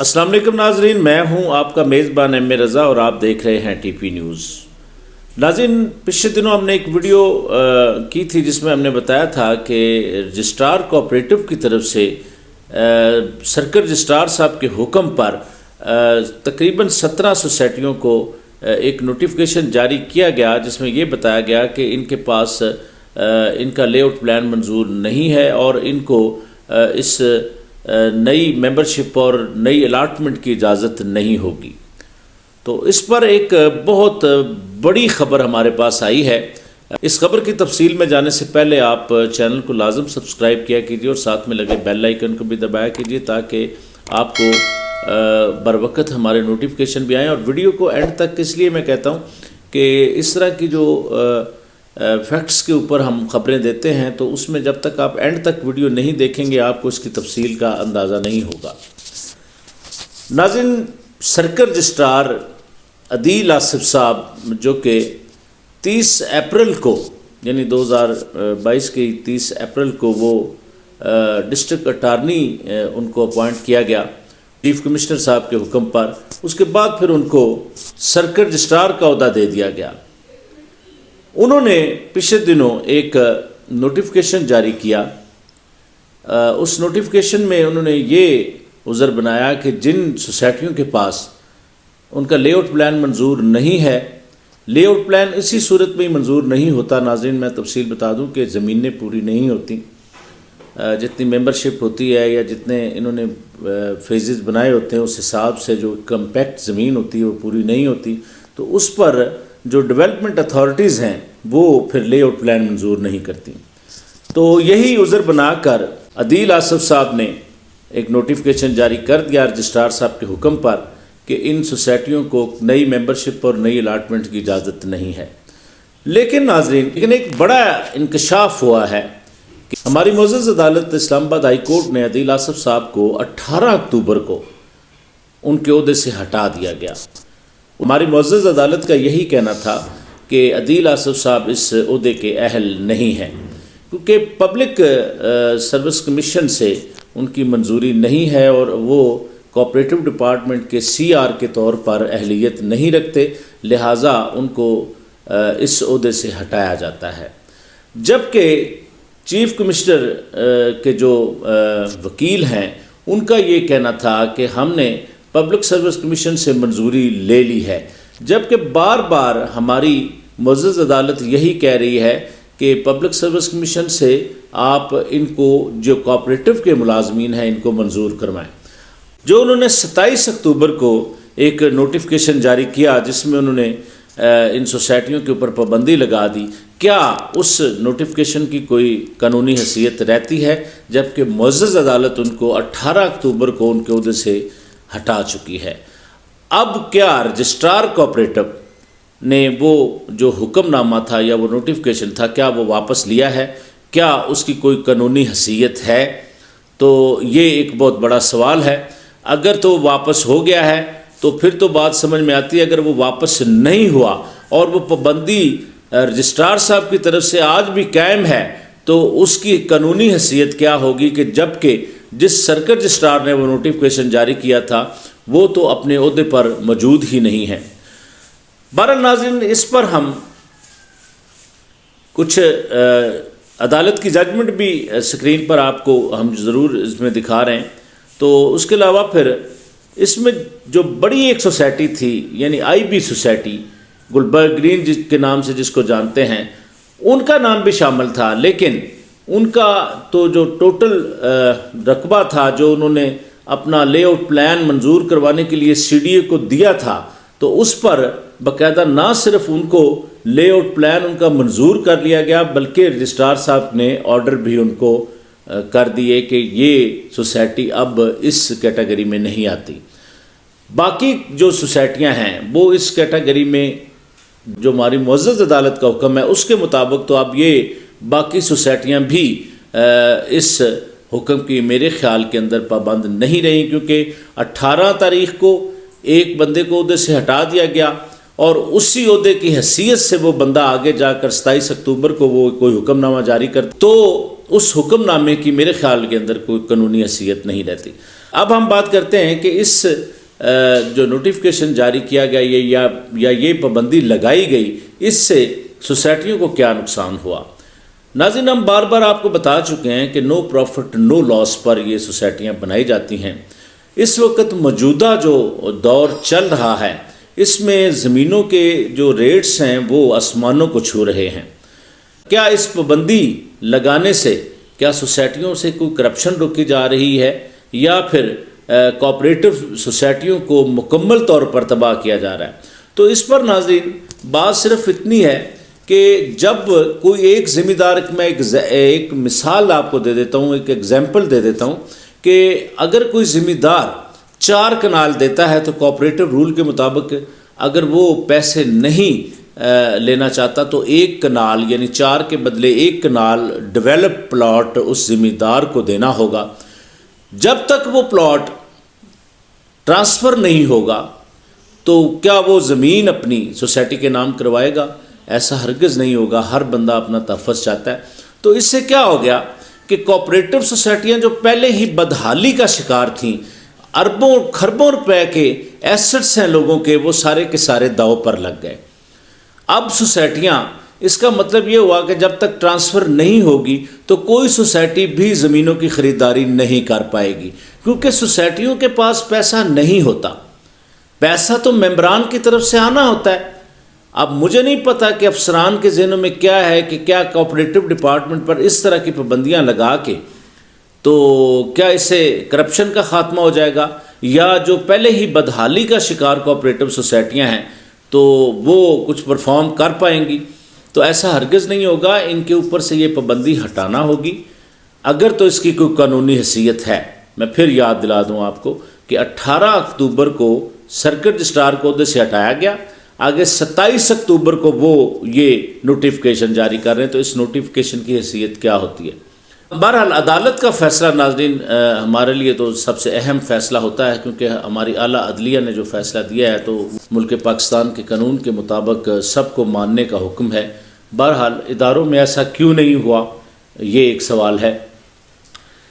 السلام علیکم ناظرین، میں ہوں آپ کا میزبان ایم اے رضا اور آپ دیکھ رہے ہیں ٹی پی نیوز۔ ناظرین، پچھلے دنوں ہم نے ایک ویڈیو کی تھی جس میں ہم نے بتایا تھا کہ رجسٹرار کوآپریٹو کی طرف سے سرکل رجسٹرار صاحب کے حکم پر تقریباً 17 سوسائٹیوں کو ایک نوٹیفیکیشن جاری کیا گیا جس میں یہ بتایا گیا کہ ان کے پاس ان کا لے آؤٹ پلان منظور نہیں ہے اور ان کو اس نئی ممبرشپ اور نئی الاٹمنٹ کی اجازت نہیں ہوگی۔ تو اس پر ایک بہت بڑی خبر ہمارے پاس آئی ہے۔ اس خبر کی تفصیل میں جانے سے پہلے آپ چینل کو لازم سبسکرائب کیا کیجیے اور ساتھ میں لگے بیل آئیکن کو بھی دبایا کیجیے تاکہ آپ کو بر وقت ہمارے نوٹیفیکیشن بھی آئیں۔ اور ویڈیو کو اینڈ تک اس لیے میں کہتا ہوں کہ اس طرح کی جو فیکٹس کے اوپر ہم خبریں دیتے ہیں تو اس میں جب تک آپ اینڈ تک ویڈیو نہیں دیکھیں گے آپ کو اس کی تفصیل کا اندازہ نہیں ہوگا۔ ناظرین، سرکل رجسٹرار عدیل آصف صاحب جو کہ 30 اپریل کو یعنی 2022 کی 30 اپریل کو وہ ڈسٹرکٹ اٹارنی ان کو اپوائنٹ کیا گیا چیف کمشنر صاحب کے حکم پر، اس کے بعد پھر ان کو سرکل رجسٹرار کا عہدہ دے دیا گیا۔ انہوں نے پچھلے دنوں ایک نوٹیفیکیشن جاری کیا۔ اس نوٹیفیکیشن میں انہوں نے یہ عذر بنایا کہ جن سوسائٹیوں کے پاس ان کا لے آؤٹ پلان منظور نہیں ہے، لے آؤٹ پلان اسی صورت میں ہی منظور نہیں ہوتا۔ ناظرین، میں تفصیل بتا دوں کہ زمینیں پوری نہیں ہوتی، جتنی ممبرشپ ہوتی ہے یا جتنے انہوں نے فیزز بنائے ہوتے ہیں اس حساب سے جو کمپیکٹ زمین ہوتی ہے وہ پوری نہیں ہوتی، تو اس پر جو ڈیولپمنٹ اتھارٹیز ہیں وہ پھر لے آؤٹ پلان منظور نہیں کرتی۔ تو یہی عذر بنا کر عدیل آصف صاحب نے ایک نوٹیفیکیشن جاری کر دیا رجسٹرار صاحب کے حکم پر کہ ان سوسائٹیوں کو نئی ممبرشپ اور نئی الاٹمنٹ کی اجازت نہیں ہے۔ لیکن ایک بڑا انکشاف ہوا ہے کہ ہماری معزز عدالت اسلام آباد ہائی کورٹ نے عدیل آصف صاحب کو 18 اکتوبر کو ان کے عہدے سے ہٹا دیا گیا۔ ہماری معزز عدالت کا یہی کہنا تھا کہ عدیل آصف صاحب اس عہدے کے اہل نہیں ہیں کیونکہ پبلک سروس کمیشن سے ان کی منظوری نہیں ہے اور وہ کوآپریٹو ڈپارٹمنٹ کے سی آر کے طور پر اہلیت نہیں رکھتے، لہٰذا ان کو اس عہدے سے ہٹایا جاتا ہے۔ جبکہ چیف کمشنر کے جو وکیل ہیں ان کا یہ کہنا تھا کہ ہم نے پبلک سروس کمیشن سے منظوری لے لی ہے، جبکہ بار بار ہماری معزز عدالت یہی کہہ رہی ہے کہ پبلک سروس کمیشن سے آپ ان کو جو کوآپریٹو کے ملازمین ہیں ان کو منظور کروائیں۔ جو انہوں نے 27 اکتوبر کو ایک نوٹیفیکیشن جاری کیا جس میں انہوں نے ان سوسائٹیوں کے اوپر پابندی لگا دی، کیا اس نوٹیفیکیشن کی کوئی قانونی حیثیت رہتی ہے؟ جبکہ معزز عدالت ان کو 18 اکتوبر کو ان کے عہدے سے ہٹا چکی ہے۔ اب کیا رجسٹرار کوآپریٹو نے وہ جو حکم نامہ تھا یا وہ نوٹیفیکیشن تھا کیا وہ واپس لیا ہے؟ کیا اس کی کوئی قانونی حیثیت ہے؟ تو یہ ایک بہت بڑا سوال ہے۔ اگر تو واپس ہو گیا ہے تو پھر تو بات سمجھ میں آتی ہے، اگر وہ واپس نہیں ہوا اور وہ پابندی رجسٹرار صاحب کی طرف سے آج بھی قائم ہے تو اس کی قانونی حیثیت کیا ہوگی کہ جبکہ جس سرکل رجسٹرار نے وہ نوٹیفیکیشن جاری کیا تھا وہ تو اپنے عہدے پر موجود ہی نہیں ہے۔ بہرحال ناظرین، اس پر ہم کچھ عدالت کی ججمنٹ بھی سکرین پر آپ کو ہم ضرور اس میں دکھا رہے ہیں۔ تو اس کے علاوہ پھر اس میں جو بڑی ایک سوسائٹی تھی یعنی آئی بی سوسائٹی گلبرگ گرین جس کے نام سے جس کو جانتے ہیں، ان کا نام بھی شامل تھا، لیکن ان کا تو جو ٹوٹل رقبہ تھا جو انہوں نے اپنا لے آؤٹ پلان منظور کروانے کے لیے سی ڈی اے کو دیا تھا تو اس پر باقاعدہ نہ صرف ان کو لے آؤٹ پلان ان کا منظور کر لیا گیا بلکہ رجسٹرار صاحب نے آرڈر بھی ان کو کر دیے کہ یہ سوسائٹی اب اس کیٹیگری میں نہیں آتی۔ باقی جو سوسائٹیاں ہیں وہ اس کیٹیگری میں جو ہماری معزز عدالت کا حکم ہے اس کے مطابق تو اب یہ باقی سوسائٹیاں بھی اس حکم کی میرے خیال کے اندر پابند نہیں رہیں، کیونکہ 18 تاریخ کو ایک بندے کو عہدے سے ہٹا دیا گیا اور اسی عہدے کی حیثیت سے وہ بندہ آگے جا کر 27 اکتوبر کو وہ کوئی حکم نامہ جاری کرتا تو اس حکم نامے کی میرے خیال کے اندر کوئی قانونی حیثیت نہیں رہتی۔ اب ہم بات کرتے ہیں کہ اس جو نوٹیفکیشن جاری کیا گیا یا یہ پابندی لگائی گئی، اس سے سوسائٹیوں کو کیا نقصان ہوا۔ ناظرین، ہم بار بار آپ کو بتا چکے ہیں کہ نو پروفٹ نو لاس پر یہ سوسائٹیاں بنائی جاتی ہیں۔ اس وقت موجودہ جو دور چل رہا ہے، اس میں زمینوں کے جو ریٹس ہیں وہ آسمانوں کو چھو رہے ہیں۔ کیا اس پابندی لگانے سے کیا سوسائٹیوں سے کوئی کرپشن روکی جا رہی ہے، یا پھر کوآپریٹو سوسائٹیوں کو مکمل طور پر تباہ کیا جا رہا ہے؟ تو اس پر ناظرین بات صرف اتنی ہے کہ جب کوئی ایک ذمہ دار، میں ایک مثال آپ کو دے دیتا ہوں، ایک ایگزامپل دے دیتا ہوں کہ اگر کوئی ذمہ دار 4 کنال دیتا ہے تو کوآپریٹو رول کے مطابق اگر وہ پیسے نہیں لینا چاہتا تو 1 کنال یعنی 4 کے بدلے 1 کنال ڈیولپ پلاٹ اس ذمہ دار کو دینا ہوگا۔ جب تک وہ پلاٹ ٹرانسفر نہیں ہوگا تو کیا وہ زمین اپنی سوسائٹی کے نام کروائے گا؟ ایسا ہرگز نہیں ہوگا۔ ہر بندہ اپنا تحفظ چاہتا ہے۔ تو اس سے کیا ہو گیا کہ کوآپریٹو سوسائٹیاں جو پہلے ہی بدحالی کا شکار تھیں، اربوں کھربوں روپے کے ایسٹس ہیں لوگوں کے، وہ سارے کے سارے داؤ پر لگ گئے۔ اب سوسائٹیاں، اس کا مطلب یہ ہوا کہ جب تک ٹرانسفر نہیں ہوگی تو کوئی سوسائٹی بھی زمینوں کی خریداری نہیں کر پائے گی، کیونکہ سوسائٹیوں کے پاس پیسہ نہیں ہوتا۔ پیسہ تو ممبران کی طرف سے آنا ہوتا ہے۔ اب مجھے نہیں پتا کہ افسران کے ذہنوں میں کیا ہے کہ کیا کوآپریٹو ڈپارٹمنٹ پر اس طرح کی پابندیاں لگا کے تو کیا اس سے کرپشن کا خاتمہ ہو جائے گا، یا جو پہلے ہی بدحالی کا شکار کوآپریٹو سوسائٹیاں ہیں تو وہ کچھ پرفارم کر پائیں گی؟ تو ایسا ہرگز نہیں ہوگا۔ ان کے اوپر سے یہ پابندی ہٹانا ہوگی، اگر تو اس کی کوئی قانونی حیثیت ہے۔ میں پھر یاد دلا دوں آپ کو کہ 18 اکتوبر کو سرکٹ رجسٹرار کو عہدے سے ہٹایا گیا، آگے 27 اکتوبر کو وہ یہ نوٹیفکیشن جاری کر رہے ہیں۔ تو اس نوٹیفکیشن کی حیثیت کیا ہوتی ہے؟ بہرحال عدالت کا فیصلہ ناظرین ہمارے لیے تو سب سے اہم فیصلہ ہوتا ہے، کیونکہ ہماری اعلیٰ عدلیہ نے جو فیصلہ دیا ہے تو ملک پاکستان کے قانون کے مطابق سب کو ماننے کا حکم ہے۔ بہرحال اداروں میں ایسا کیوں نہیں ہوا، یہ ایک سوال ہے۔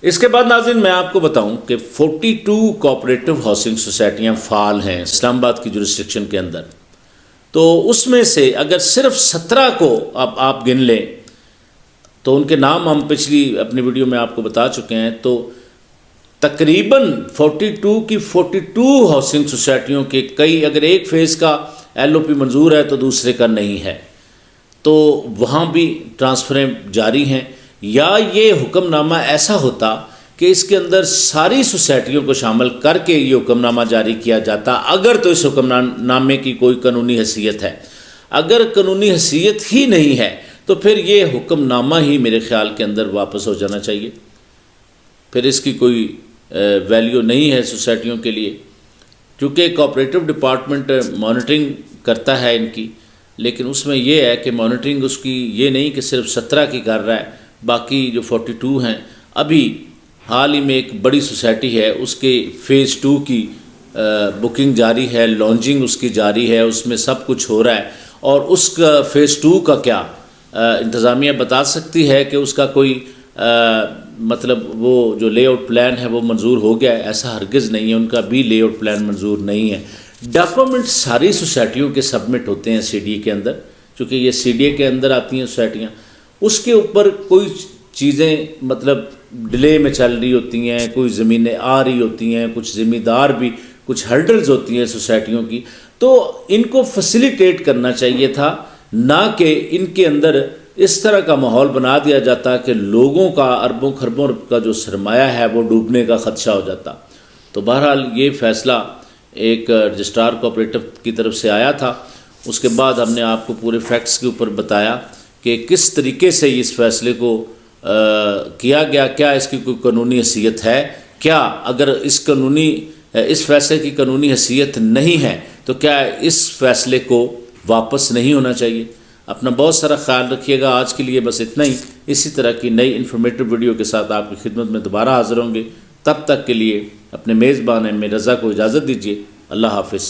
اس کے بعد ناظرین میں آپ کو بتاؤں کہ 42 کوآپریٹو ہاؤسنگ سوسائٹیاں فعال ہیں اسلام آباد کی جورسڈکشن کے اندر۔ تو اس میں سے اگر صرف 17 کو آپ گن لیں تو ان کے نام ہم پچھلی اپنی ویڈیو میں آپ کو بتا چکے ہیں، تو تقریباً 42 کی 42 ہاؤسنگ سوسائٹیوں کے کئی، اگر ایک فیز کا LOP منظور ہے تو دوسرے کا نہیں ہے، تو وہاں بھی ٹرانسفریں جاری ہیں۔ یا یہ حکم نامہ ایسا ہوتا کہ اس کے اندر ساری سوسائٹیوں کو شامل کر کے یہ حکم نامہ جاری کیا جاتا، اگر تو اس حکم نامے کی کوئی قانونی حیثیت ہے۔ اگر قانونی حیثیت ہی نہیں ہے تو پھر یہ حکم نامہ ہی میرے خیال کے اندر واپس ہو جانا چاہیے، پھر اس کی کوئی ویلیو نہیں ہے سوسائٹیوں کے لیے، کیونکہ کوآپریٹو ڈپارٹمنٹ مانیٹرنگ کرتا ہے ان کی، لیکن اس میں یہ ہے کہ مانیٹرنگ اس کی یہ نہیں کہ صرف 17 کی کر رہا ہے، باقی جو 42 ہیں۔ ابھی حال ہی میں ایک بڑی سوسائٹی ہے، اس کے فیز 2 کی بکنگ جاری ہے، لانچنگ اس کی جاری ہے، اس میں سب کچھ ہو رہا ہے، اور اس کا فیز 2 کا کیا انتظامیہ بتا سکتی ہے کہ اس کا کوئی مطلب وہ جو لے آؤٹ پلان ہے وہ منظور ہو گیا ہے؟ ایسا ہرگز نہیں ہے، ان کا بھی لے آؤٹ پلان منظور نہیں ہے۔ ڈاکومنٹ ساری سوسائٹیوں کے سبمٹ ہوتے ہیں CDA کے اندر، چونکہ یہ CDA کے اندر آتی ہیں سوسائٹیاں، اس کے اوپر کوئی چیزیں مطلب ڈیلے میں چل رہی ہوتی ہیں، کوئی زمینیں آ رہی ہوتی ہیں، کچھ ذمہ دار بھی، کچھ ہرڈلز ہوتی ہیں سوسائٹیوں کی، تو ان کو فیسیلیٹیٹ کرنا چاہیے تھا، نہ کہ ان کے اندر اس طرح کا ماحول بنا دیا جاتا کہ لوگوں کا اربوں خربوں کا جو سرمایہ ہے وہ ڈوبنے کا خدشہ ہو جاتا۔ تو بہرحال یہ فیصلہ ایک رجسٹرار کوآپریٹو کی طرف سے آیا تھا، اس کے بعد ہم نے آپ کو پورے فیکٹس کے اوپر بتایا کہ کس طریقے سے اس فیصلے کو کیا گیا، کیا اس کی کوئی قانونی حیثیت ہے، کیا اگر اس فیصلے کی قانونی حیثیت نہیں ہے تو کیا اس فیصلے کو واپس نہیں ہونا چاہیے۔ اپنا بہت سارا خیال رکھیے گا۔ آج کے لیے بس اتنا ہی، اسی طرح کی نئی انفارمیٹیو ویڈیو کے ساتھ آپ کی خدمت میں دوبارہ حاضر ہوں گے۔ تب تک کے لیے اپنے میزبان ایم رضا کو اجازت دیجیے۔ اللہ حافظ۔